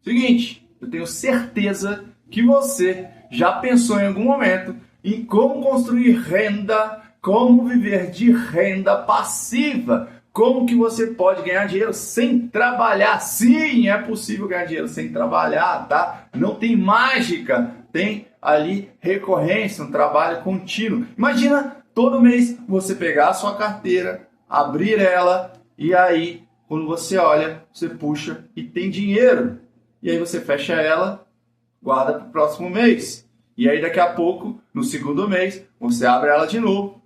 Seguinte, eu tenho certeza que você já pensou em algum momento em como construir renda, como viver de renda passiva, como que você pode ganhar dinheiro sem trabalhar. Sim, é possível ganhar dinheiro sem trabalhar, tá? Não tem mágica, tem ali recorrência, um trabalho contínuo. Imagina todo mês você pegar a sua carteira, abrir ela e aí, quando você olha, você puxa e tem dinheiro. E aí você fecha ela, guarda para o próximo mês. E aí daqui a pouco, no segundo mês, você abre ela de novo,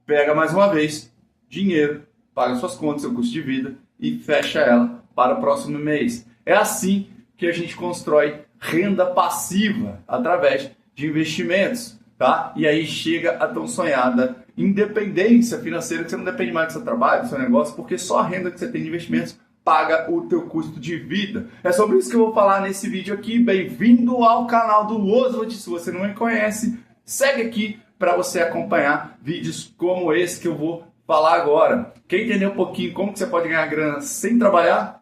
pega mais uma vez dinheiro, paga suas contas, seu custo de vida e fecha ela para o próximo mês. É assim que a gente constrói renda passiva através de investimentos, tá? E aí chega a tão sonhada independência financeira, que você não depende mais do seu trabalho, do seu negócio, porque só a renda que você tem de investimentos paga o teu custo de vida. É sobre isso que eu vou falar nesse vídeo aqui. Bem-vindo ao canal do Oswald. Se você não me conhece, segue aqui para você acompanhar vídeos como esse que eu vou falar agora. Quer entender um pouquinho como que você pode ganhar grana sem trabalhar?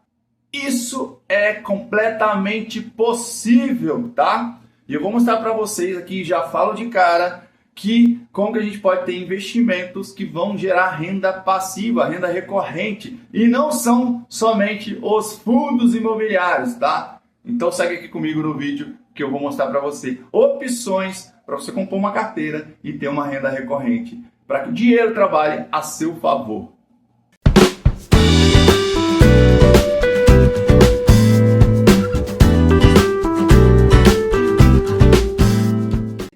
Isso é completamente possível, tá? E eu vou mostrar para vocês aqui, já falo de cara, que como que a gente pode ter investimentos que vão gerar renda passiva, renda recorrente, e não são somente os fundos imobiliários, tá? Então segue aqui comigo no vídeo que eu vou mostrar para você opções para você compor uma carteira e ter uma renda recorrente, para que o dinheiro trabalhe a seu favor.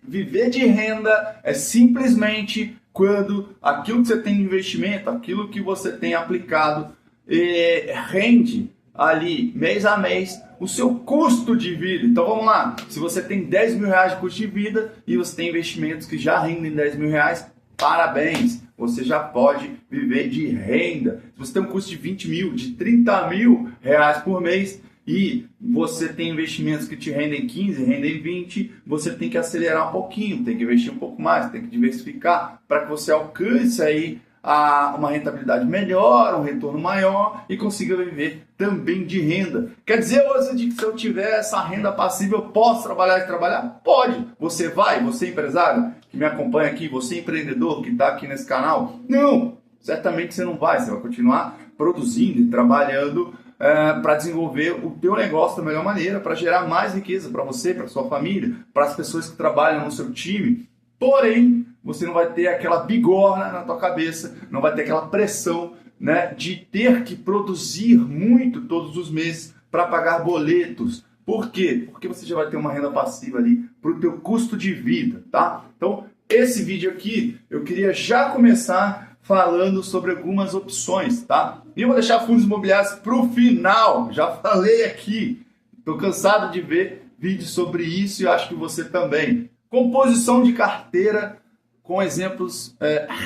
Viver de renda é simplesmente quando aquilo que você tem de investimento, aquilo que você tem aplicado, rende ali mês a mês o seu custo de vida. Então vamos lá, se você tem 10 mil reais de custo de vida e você tem investimentos que já rendem 10 mil reais, parabéns, você já pode viver de renda. Se você tem um custo de 20 mil, de 30 mil reais por mês, e você tem investimentos que te rendem 15, rendem 20, você tem que acelerar um pouquinho, tem que investir um pouco mais, tem que diversificar para que você alcance aí uma rentabilidade melhor, um retorno maior e consiga viver também de renda. Quer dizer, Oswald, que se eu tiver essa renda passiva, eu posso trabalhar e trabalhar? Pode! Você vai? Você empresário que me acompanha aqui, você empreendedor que está aqui nesse canal? Não! Certamente você não vai, você vai continuar produzindo e trabalhando para desenvolver o teu negócio da melhor maneira, para gerar mais riqueza para você, para sua família, para as pessoas que trabalham no seu time. Porém, você não vai ter aquela bigorna na tua cabeça, não vai ter aquela pressão, né, de ter que produzir muito todos os meses para pagar boletos. Por quê? Porque você já vai ter uma renda passiva ali para o teu custo de vida, tá? Então, esse vídeo aqui, eu queria já começar falando sobre algumas opções, tá? E eu vou deixar fundos imobiliários para o final, já falei aqui. Estou cansado de ver vídeos sobre isso e acho que você também. Composição de carteira com exemplos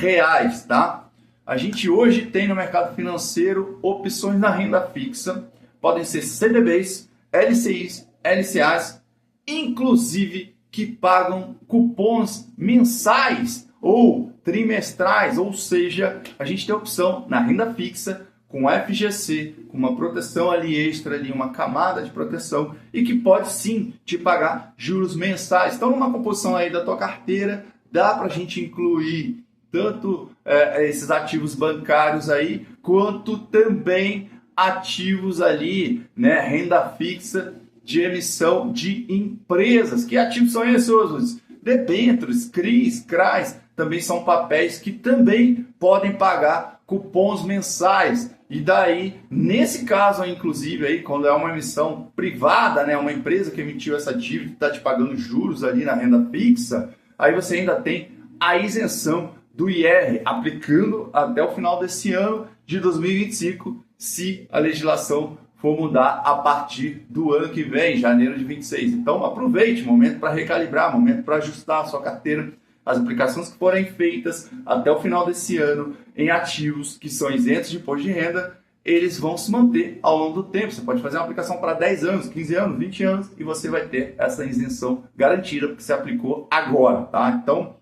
reais, tá? A gente hoje tem no mercado financeiro opções na renda fixa, podem ser CDBs, LCIs, LCAs, inclusive que pagam cupons mensais ou trimestrais, ou seja, a gente tem a opção na renda fixa com FGC, com uma proteção ali extra, ali, uma camada de proteção e que pode sim te pagar juros mensais. Então, numa composição aí da tua carteira, dá para a gente incluir tanto esses ativos bancários aí, quanto também ativos ali, né, renda fixa de emissão de empresas. Que ativos são esses, Oswald? Debêntures, CRIs, CRAs, também são papéis que também podem pagar cupons mensais. E daí, nesse caso, inclusive, aí, quando é uma emissão privada, né, uma empresa que emitiu essa dívida e está te pagando juros ali na renda fixa, aí você ainda tem a isenção do IR, aplicando até o final desse ano de 2025, se a legislação for mudar a partir do ano que vem, janeiro de 26. Então aproveite, momento para recalibrar, momento para ajustar a sua carteira, as aplicações que forem feitas até o final desse ano em ativos que são isentos de imposto de renda, eles vão se manter ao longo do tempo. Você pode fazer uma aplicação para 10 anos, 15 anos, 20 anos e você vai ter essa isenção garantida porque você aplicou agora, tá? Então,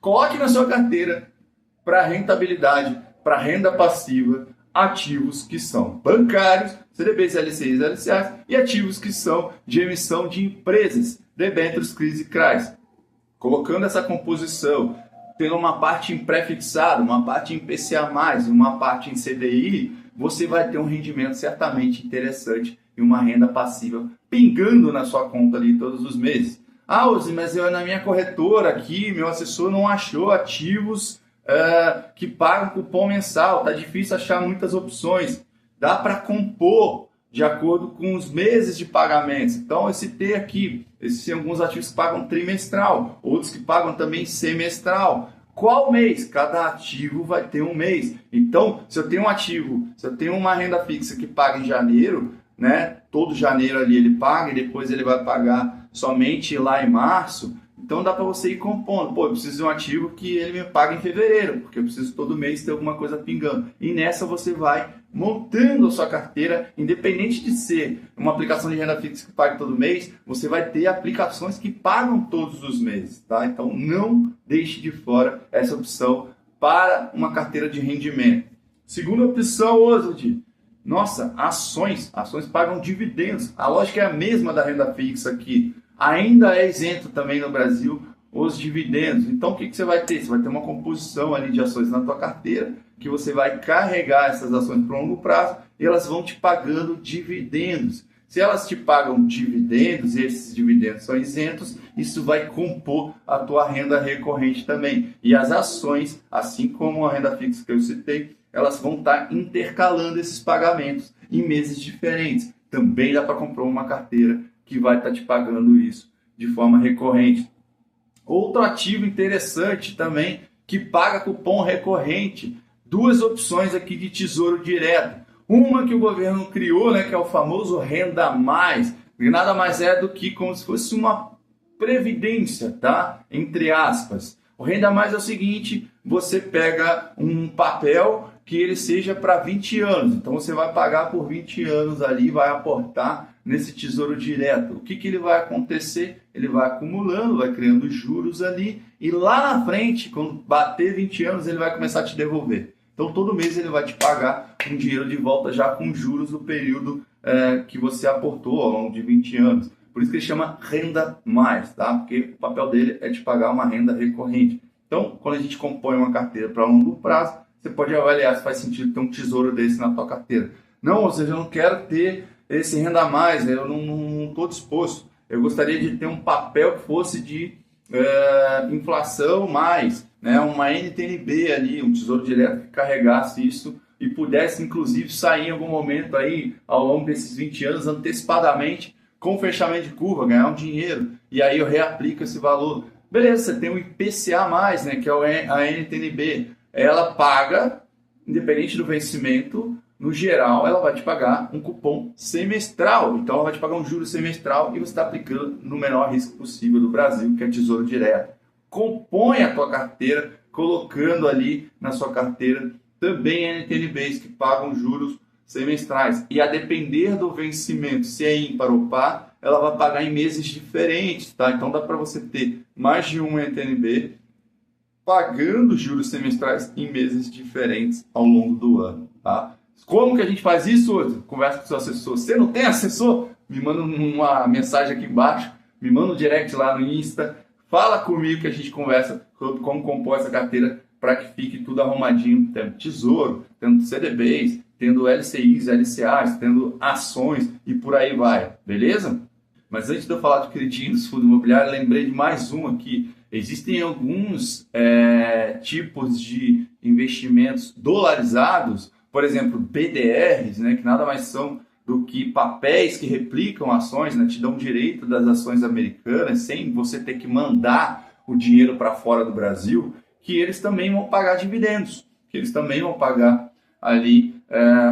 coloque na sua carteira para rentabilidade, para renda passiva, ativos que são bancários, CDBs, LCIs, LCAs, e ativos que são de emissão de empresas, debêntures, CRIs e CRAs. Colocando essa composição, tendo uma parte em pré-fixado, uma parte em IPCA+, e uma parte em CDI, você vai ter um rendimento certamente interessante e uma renda passiva pingando na sua conta ali todos os meses. Ah, Ozzy, mas eu na minha corretora aqui, meu assessor não achou ativos que pagam cupom mensal, tá difícil achar muitas opções. Dá para compor de acordo com os meses de pagamentos. Então, esse T aqui, existem alguns ativos que pagam trimestral, outros que pagam também semestral. Qual mês? Cada ativo vai ter um mês. Então, se eu tenho um ativo, se eu tenho uma renda fixa que paga em janeiro, né? Todo janeiro ali ele paga e depois ele vai pagar somente lá em março. Então dá para você ir compondo. Pô, eu preciso de um ativo que ele me paga em fevereiro, porque eu preciso todo mês ter alguma coisa pingando. E nessa você vai montando a sua carteira, independente de ser uma aplicação de renda fixa que paga todo mês, você vai ter aplicações que pagam todos os meses, tá? Então não deixe de fora essa opção para uma carteira de rendimento. Segunda opção, Oswald. Nossa, ações pagam dividendos. A lógica é a mesma da renda fixa aqui. Ainda é isento também no Brasil os dividendos. Então o que você vai ter? Você vai ter uma composição ali de ações na tua carteira, que você vai carregar essas ações para longo prazo e elas vão te pagando dividendos. Se elas te pagam dividendos e esses dividendos são isentos, isso vai compor a tua renda recorrente também. E as ações, assim como a renda fixa que eu citei, elas vão estar intercalando esses pagamentos em meses diferentes. Também dá para comprar uma carteira que vai estar te pagando isso de forma recorrente. Outro ativo interessante também, que paga cupom recorrente. Duas opções aqui de tesouro direto. Uma que o governo criou, né, que é o famoso Renda Mais, que nada mais é do que como se fosse uma previdência, tá? Entre aspas. O Renda Mais é o seguinte, você pega um papel que ele seja para 20 anos. Então você vai pagar por 20 anos ali, vai aportar nesse tesouro direto. O que ele vai acontecer? Ele vai acumulando, vai criando juros ali e lá na frente, quando bater 20 anos, ele vai começar a te devolver. Então todo mês ele vai te pagar um dinheiro de volta já com juros do período que você aportou ao longo de 20 anos. Por isso que ele chama Renda Mais, tá? Porque o papel dele é te pagar uma renda recorrente. Então, quando a gente compõe uma carteira para longo prazo, você pode avaliar se faz sentido ter um tesouro desse na tua carteira. Não, ou seja, eu não quero ter esse Renda Mais, eu não estou disposto. Eu gostaria de ter um papel que fosse de inflação mais, né? Uma NTNB ali, um tesouro direto que carregasse isso e pudesse, inclusive, sair em algum momento aí, ao longo desses 20 anos, antecipadamente, com fechamento de curva, ganhar um dinheiro. E aí eu reaplico esse valor. Beleza, você tem o IPCA+, né, que é a NTNB. Ela paga, independente do vencimento, no geral, ela vai te pagar um cupom semestral. Então, ela vai te pagar um juro semestral e você está aplicando no menor risco possível do Brasil, que é Tesouro Direto. Compõe a tua carteira, colocando ali na sua carteira também NTNBs que pagam juros semestrais. E a depender do vencimento, se é ímpar ou par, ela vai pagar em meses diferentes, tá? Então, dá para você ter mais de um NTNB pagando juros semestrais em meses diferentes ao longo do ano, tá? Como que a gente faz isso hoje? Conversa com o seu assessor. Você não tem assessor? Me manda uma mensagem aqui embaixo, me manda um direct lá no Insta, fala comigo que a gente conversa sobre como compor essa carteira para que fique tudo arrumadinho, tendo tesouro, tendo CDBs, tendo LCIs, LCAs, tendo ações e por aí vai, beleza? Mas antes de eu falar do queridinho dos fundos imobiliários, lembrei de mais um aqui. Existem alguns tipos de investimentos dolarizados, por exemplo, BDRs, né, que nada mais são do que papéis que replicam ações, né, te dão direito das ações americanas, sem você ter que mandar o dinheiro para fora do Brasil, que eles também vão pagar dividendos, que eles também vão pagar ali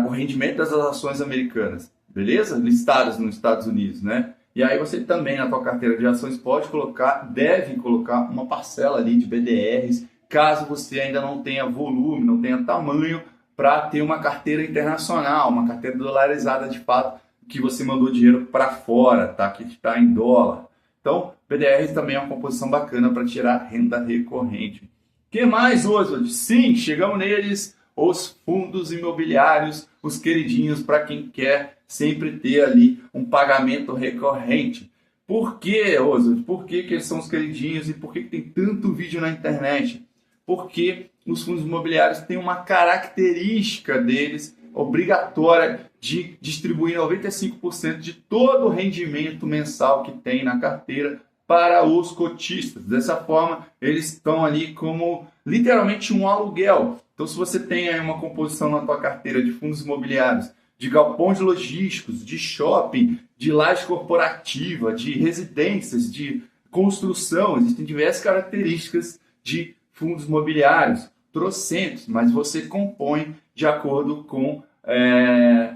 o rendimento das ações americanas, beleza? Listadas nos Estados Unidos, né? E aí você também na tua carteira de ações pode colocar, deve colocar uma parcela ali de BDRs, caso você ainda não tenha volume, não tenha tamanho para ter uma carteira internacional, uma carteira dolarizada de fato, que você mandou dinheiro para fora, tá? Que está em dólar. Então, BDRs também é uma composição bacana para tirar renda recorrente. O que mais, Oswald? Sim, chegamos neles, os fundos imobiliários, os queridinhos para quem quer sempre ter ali um pagamento recorrente. Por que, Oswald? Por que eles são os queridinhos e por que tem tanto vídeo na internet? Porque os fundos imobiliários têm uma característica deles obrigatória de distribuir 95% de todo o rendimento mensal que tem na carteira para os cotistas. Dessa forma, eles estão ali como literalmente um aluguel. Então, se você tem aí uma composição na tua carteira de fundos imobiliários, de galpões logísticos, de shopping, de laje corporativa, de residências, de construção, existem diversas características de fundos imobiliários, trocentos, mas você compõe de acordo com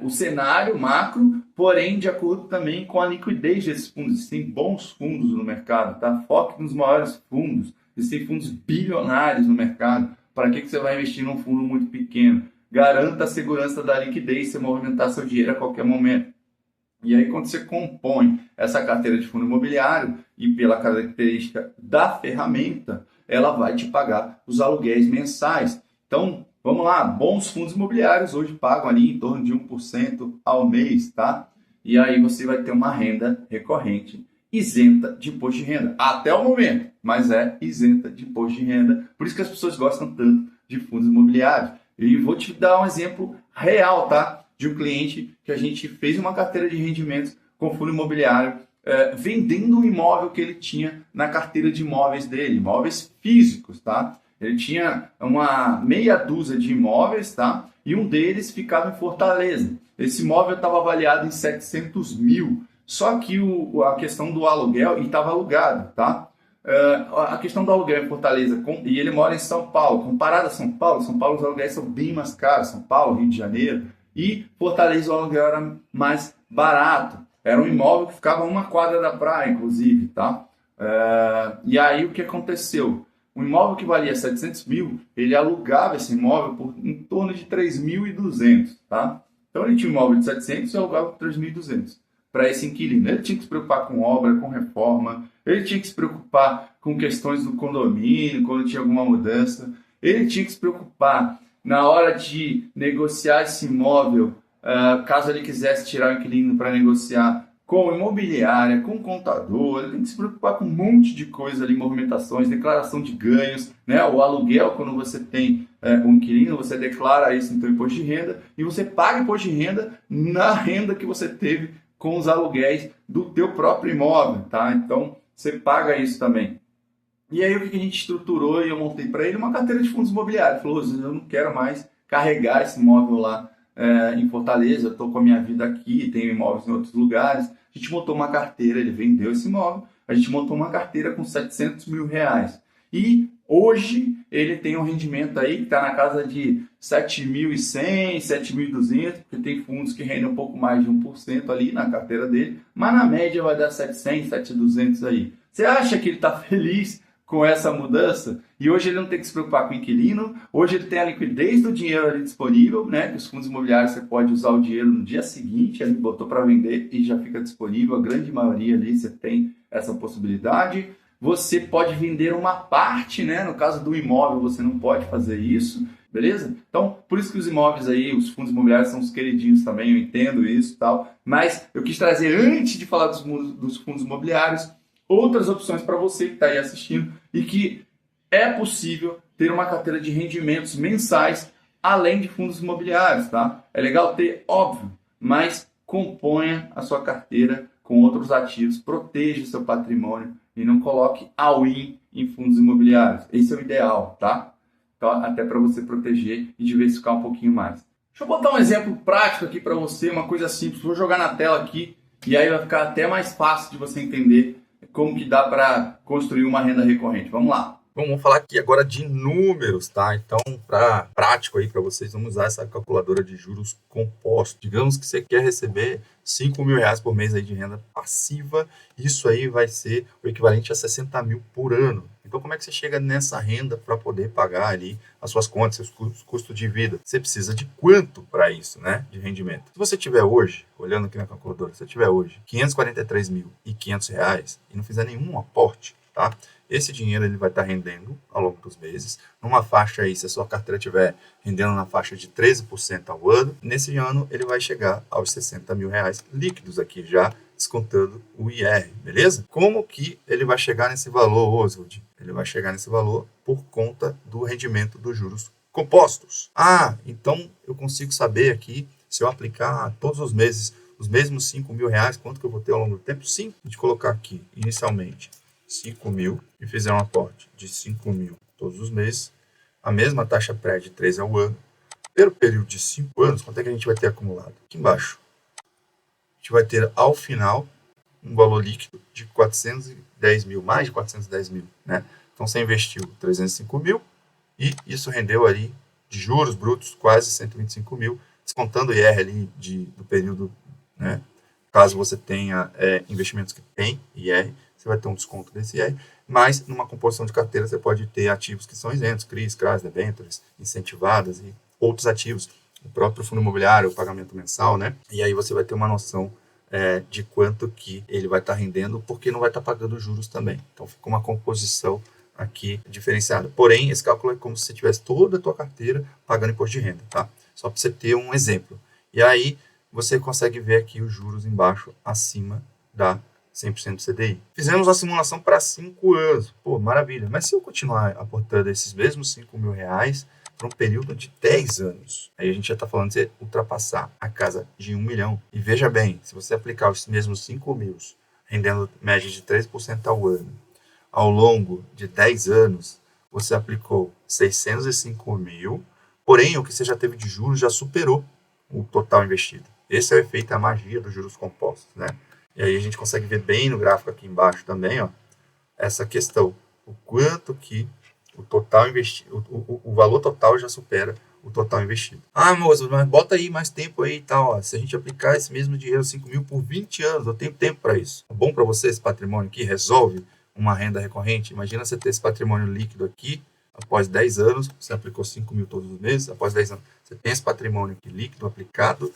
o cenário macro, porém de acordo também com a liquidez desses fundos. Existem bons fundos no mercado, tá? Foque nos maiores fundos. Existem fundos bilionários no mercado. Para que você vai investir num fundo muito pequeno? Garanta a segurança da liquidez, você movimentar seu dinheiro a qualquer momento. E aí, quando você compõe essa carteira de fundo imobiliário e pela característica da ferramenta, ela vai te pagar os aluguéis mensais. Então, vamos lá, bons fundos imobiliários hoje pagam ali em torno de 1% ao mês, tá? E aí você vai ter uma renda recorrente isenta de imposto de renda, até o momento, mas é isenta de imposto de renda. Por isso que as pessoas gostam tanto de fundos imobiliários. E vou te dar um exemplo real, tá? De um cliente que a gente fez uma carteira de rendimentos com fundo imobiliário, vendendo um imóvel que ele tinha na carteira de imóveis dele, imóveis físicos, tá? Ele tinha uma meia dúzia de imóveis, tá? E um deles ficava em Fortaleza. Esse imóvel estava avaliado em 700 mil. Só que a questão do aluguel, e estava alugado, tá? A questão do aluguel em Fortaleza, e ele mora em São Paulo, comparado a São Paulo os aluguéis são bem mais caros, São Paulo, Rio de Janeiro, e Fortaleza o aluguel era mais barato, era um imóvel que ficava a uma quadra da praia, inclusive, tá? E aí o que aconteceu? Um imóvel que valia 700 mil, ele alugava esse imóvel por em torno de 3.200, tá? Então ele tinha um imóvel de 700 e alugava por 3.200 para esse inquilino. Ele tinha que se preocupar com obra, com reforma, ele tinha que se preocupar com questões do condomínio, quando tinha alguma mudança, ele tinha que se preocupar na hora de negociar esse imóvel, caso ele quisesse tirar o inquilino para negociar com imobiliária, com contador, ele tem que se preocupar com um monte de coisa ali, movimentações, declaração de ganhos, né? O aluguel, quando você tem um inquilino, você declara isso no seu imposto de renda e você paga imposto de renda na renda que você teve com os aluguéis do teu próprio imóvel, tá? Então, você paga isso também. E aí, o que a gente estruturou e eu montei para ele? Uma carteira de fundos imobiliários. Ele falou, eu não quero mais carregar esse imóvel lá em Fortaleza, eu estou com a minha vida aqui, tenho imóveis em outros lugares. A gente montou uma carteira, ele vendeu esse imóvel, a gente montou uma carteira com 700 mil reais. E hoje ele tem um rendimento aí que está na casa de 7.100, 7.200, porque tem fundos que rendem um pouco mais de 1% ali na carteira dele, mas na média vai dar 700, 7.200 aí. Você acha que ele está feliz com essa mudança? E hoje ele não tem que se preocupar com o inquilino, hoje ele tem a liquidez do dinheiro ali disponível, né? Que os fundos imobiliários você pode usar o dinheiro no dia seguinte, ele botou para vender e já fica disponível, a grande maioria ali você tem essa possibilidade. Você pode vender uma parte, né? No caso do imóvel você não pode fazer isso, beleza? Então, por isso que os imóveis aí, os fundos imobiliários são os queridinhos também, eu entendo isso e tal, mas eu quis trazer, antes de falar dos fundos imobiliários, outras opções para você que está aí assistindo e que é possível ter uma carteira de rendimentos mensais além de fundos imobiliários, tá? É legal ter, óbvio, mas componha a sua carteira com outros ativos, proteja o seu patrimônio e não coloque all-in em fundos imobiliários. Esse é o ideal, tá? Então, até para você proteger e diversificar um pouquinho mais. Deixa eu botar um exemplo prático aqui para você, uma coisa simples. Vou jogar na tela aqui e aí vai ficar até mais fácil de você entender como que dá para construir uma renda recorrente. Vamos lá. Vamos falar aqui agora de números, tá? Então, para prático aí para vocês, vamos usar essa calculadora de juros compostos. Digamos que você quer receber 5 mil reais por mês aí de renda passiva, isso aí vai ser o equivalente a 60 mil por ano. Então, como é que você chega nessa renda para poder pagar ali as suas contas, seus custos de vida? Você precisa de quanto para isso, né? De rendimento. Se você tiver hoje, olhando aqui na calculadora, se você tiver hoje R$ 543.500 e não fizer nenhum aporte, tá? Esse dinheiro ele vai estar rendendo ao longo dos meses, numa faixa aí, se a sua carteira estiver rendendo na faixa de 13% ao ano, nesse ano ele vai chegar aos 60 mil reais líquidos aqui, já descontando o IR, beleza? Como que ele vai chegar nesse valor, Oswald? Ele vai chegar nesse valor por conta do rendimento dos juros compostos. Ah, então eu consigo saber aqui, se eu aplicar todos os meses os mesmos 5 mil reais, quanto que eu vou ter ao longo do tempo? Sim, a gente colocar aqui, inicialmente, 5 mil e fizer um aporte de 5 mil todos os meses, a mesma taxa pré de 13 ao ano, pelo período de 5 anos, quanto é que a gente vai ter acumulado? Aqui embaixo. A gente vai ter, ao final, um valor líquido de 410 mil, mais de 410 mil, né? Então, você investiu 305 mil e isso rendeu ali, de juros brutos, quase 125 mil, descontando o IR ali do período, né? Caso você tenha investimentos que têm IR, você vai ter um desconto desse IR, mas numa composição de carteira você pode ter ativos que são isentos, CRIs, CRAs, debêntures, incentivadas e outros ativos, o próprio fundo imobiliário, o pagamento mensal, né? E aí você vai ter uma noção de quanto que ele vai estar rendendo, porque não vai estar pagando juros também. Então fica uma composição aqui diferenciada. Porém, esse cálculo é como se você tivesse toda a tua carteira pagando imposto de renda, tá? Só para você ter um exemplo. E aí você consegue ver aqui os juros embaixo, acima da 100% do CDI. Fizemos a simulação para 5 anos. Pô, maravilha. Mas se eu continuar aportando esses mesmos 5 mil reais para um período de 10 anos, aí a gente já está falando de você ultrapassar a casa de 1 milhão. E veja bem, se você aplicar os mesmos 5 mil, rendendo média de 13% ao ano, ao longo de 10 anos, você aplicou 605 mil, porém o que você já teve de juros já superou o total investido. Esse é o efeito, a magia dos juros compostos, né? E aí a gente consegue ver bem no gráfico aqui embaixo também, ó, essa questão, o quanto que o total investido, o valor total já supera o total investido. Ah, moço, mas bota aí mais tempo aí e tal, ó. Se a gente aplicar esse mesmo dinheiro, 5 mil por 20 anos, eu tenho tempo para isso. É bom para você esse patrimônio aqui? Resolve uma renda recorrente? Imagina você ter esse patrimônio líquido aqui, após 10 anos, você aplicou 5 mil todos os meses, após 10 anos, você tem esse patrimônio aqui líquido aplicado,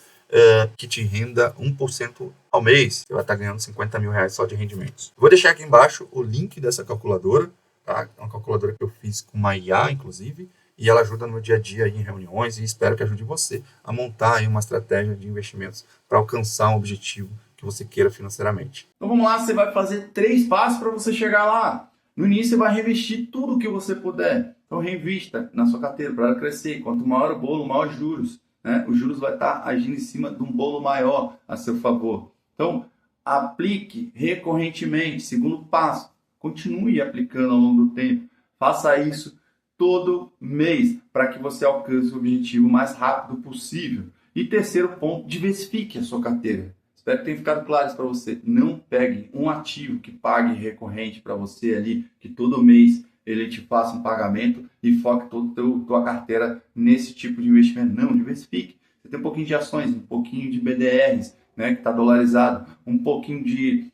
que te renda 1% ao mês. Você vai estar ganhando 50 mil reais só de rendimentos. Vou deixar aqui embaixo o link dessa calculadora, tá? É uma calculadora que eu fiz com uma IA, inclusive, e ela ajuda no meu dia a dia aí em reuniões, e espero que ajude você a montar aí uma estratégia de investimentos para alcançar um objetivo que você queira financeiramente. Então vamos lá, você vai fazer 3 passos para você chegar lá. No início você vai reinvestir tudo que você puder. Então reinvista na sua carteira para ela crescer. Quanto maior o bolo, maior os juros, né? Os juros vai estar agindo em cima de um bolo maior a seu favor. Então aplique recorrentemente. Segundo passo, continue aplicando ao longo do tempo. Faça isso todo mês para que você alcance o objetivo o mais rápido possível. E terceiro ponto, diversifique a sua carteira. Espero que tenha ficado claro isso para você. Não pegue um ativo que pague recorrente para você ali, que todo mês ele te faça um pagamento e foque toda a tua carteira nesse tipo de investimento. Não, diversifique. Você tem um pouquinho de ações, um pouquinho de BDRs, né, que está dolarizado, um pouquinho de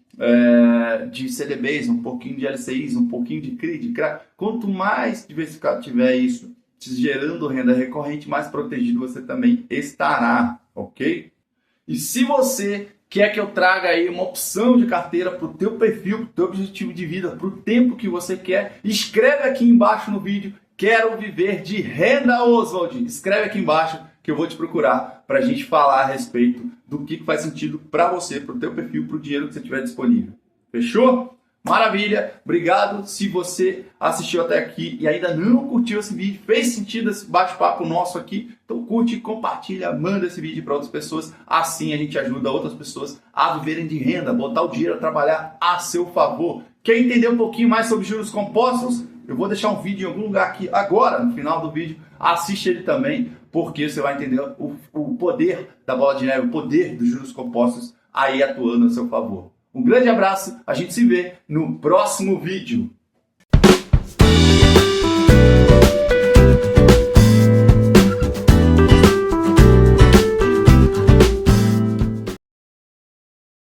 CDBs, um pouquinho de LCIs, um pouquinho de CRI, de CRA. Quanto mais diversificado tiver isso, te gerando renda recorrente, mais protegido você também estará, ok? E se você quer que eu traga aí uma opção de carteira para o teu perfil, para o teu objetivo de vida, para o tempo que você quer, escreve aqui embaixo no vídeo, quero viver de renda, Oswald. Escreve aqui embaixo que eu vou te procurar para a gente falar a respeito do que faz sentido para você, para o teu perfil, para o dinheiro que você tiver disponível. Fechou? Maravilha, obrigado se você assistiu até aqui e ainda não curtiu esse vídeo, fez sentido esse bate-papo nosso aqui, então curte, compartilha, manda esse vídeo para outras pessoas, assim a gente ajuda outras pessoas a viverem de renda, botar o dinheiro a trabalhar a seu favor. Quer entender um pouquinho mais sobre juros compostos? Eu vou deixar um vídeo em algum lugar aqui agora, no final do vídeo, assiste ele também, porque você vai entender o poder da bola de neve, o poder dos juros compostos aí atuando a seu favor. Um grande abraço, a gente se vê no próximo vídeo.